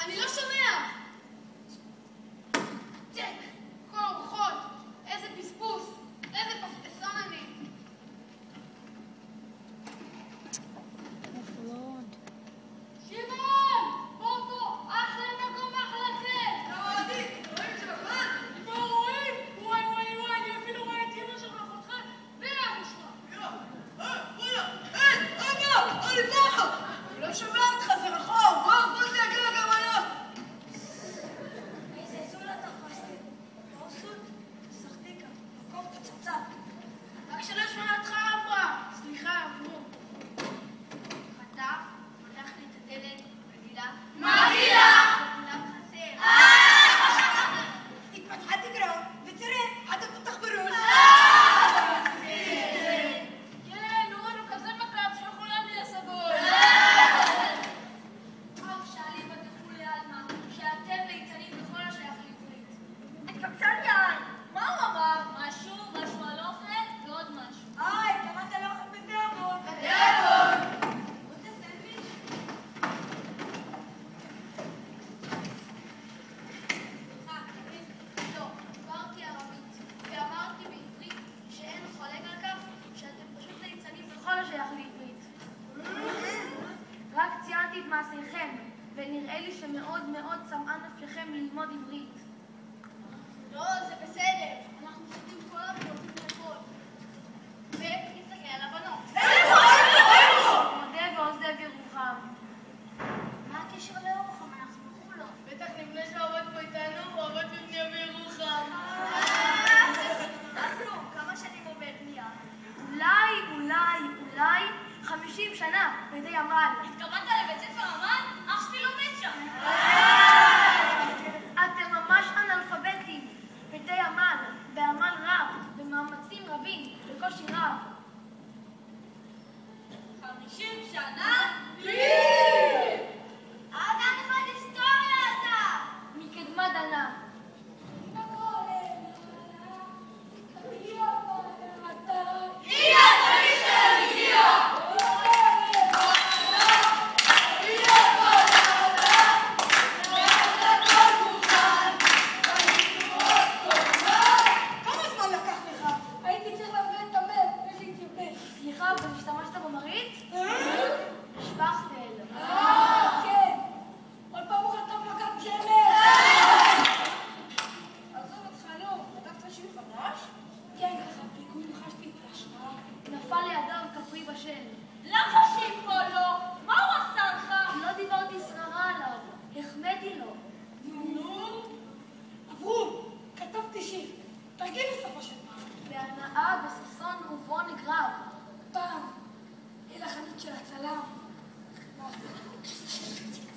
אני לא שומע! צ'ק! כל הרוחות! איזה פספוס! איזה פספסון אני! שמעון! בוא! אחלה מקום, אחלה צל! לא עדיף! רואים שבכלל? מה רואים? וואי, אני אפילו רואה את אמא שלך, אחותך ואבא שלך! וואלה! אבא! אני פה! אני לא שומע אותך, זה רחוק! בוא תגיע גם עליו! איזה זולה תפסתי. פרסות, סחטיקה, מקום פצצה. רק שלא אשמע אותך, אברהם! סליחה, אברהם. חטף, פתח לי את הדלת, וגילה... מה גילה? כולם חסר. התפתחה תגרום, ותראה, חטף אותך בראש. כן, אורנו כזה מקף שכולם לי הסגול. אף שאלי בטחו לעלמה, שאתם ליצנים בכל השייך לעברית. התקבצה לי העין. מה הוא אמר? משהו על אוכל ועוד משהו. קראת לו אוכל בדיאמון. רוצה סנדוויץ'? לא, דיברתי ערבית, ואמרתי בעברית שאין חולק על כך שאתם פשוט ליצנים בכל השייך לעברית. רק ציינתי את מעשיכם, ונראה לי שמאוד מאוד צמאה נפשכם ללמוד עברית. לא, זה בסדר. אנחנו שותים כל רוצים לאכול. ונסתכל על הבנות. איפה? מודה ועוזב ירוחם. מה הקשר לירוחם? אנחנו חולון. בטח נבנה שעובד פה איתנו, עובד בבנייה בירוחם. כמה שנים עובד מיד? אולי 50 שנה בידי עמל. התקבלת לבית ספר עמל? אח שלי לומד שם. אתם ממש אנאלפביתים. בידי עמל, בעמל רב, במאמצים רבים, בקושי רב. 50 שנה? אתה נלמד היסטוריה אתה! מקדמת דנא. כמה זמן לקח לך? הייתי צריך להביא את המד, ולהתייבש. סליחה, אבל השתמשת במרית? השפכתל. כן. עוד פעם הוא חטף מכת שמש. עזוב אותך, לא. כתבת שיר חדש? כן, ככה, בלי חשתי את ההשראה. נפל לידיו כפרי בשל. למה שיפו לא? מה הוא עשה לך? לא דיברתי סררה עליו, החמאתי לו. נו? אברום, כתבתי שיר. תרגיל בסופו של פעם. בהנאה, בששון ובעונג רב. פעם, אל החנות של הצלם.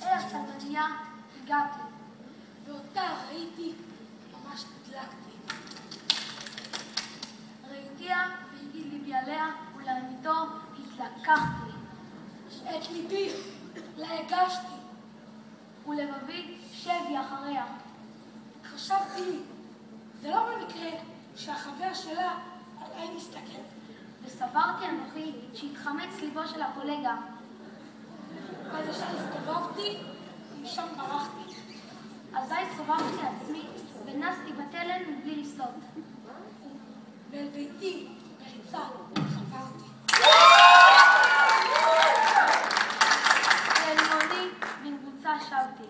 אל הצלמניה הגעתי. ואותה ראיתי, ממש נדלקתי. ראיתיה והגיל ליבי עליה, ולעמיתו התלקחתי. את ליבי, לה הגשתי. ולבבי שבי אחריה. חשבתי לי, זה לא במקרה שהחבר שלה עליי מסתכל. וסברתי אנוכי שהתחמץ ליבו של הקולגה. אז ישר הסתובבתי, ומשם ברחתי. אזי סובבתי עצמי, ונסתי בתלם מבלי לסלוט. ואל ביתי, בריצה, חזרתי. ואל מעוני במבוצה שבתי.